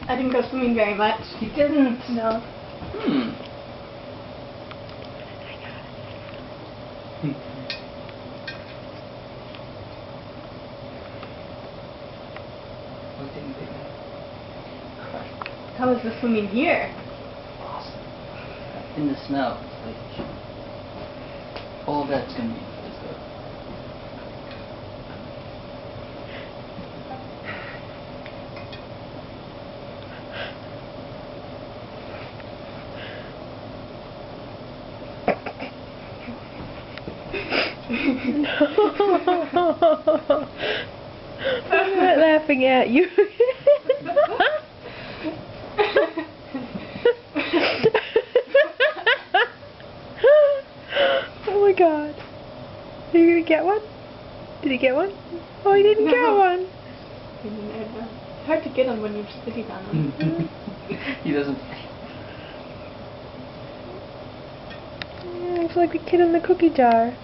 I didn't go swimming very much. You didn't? No. Hmm. What didn't they do? How was the swimming here? Awesome. In the snow. It's like all that's gonna be just good. I'm not laughing at you. Oh my god. Are you gonna get one? Did he get one? Oh, he didn't get one. It's hard to get them when you're sitting on them. He doesn't. It's like the kid in the cookie jar.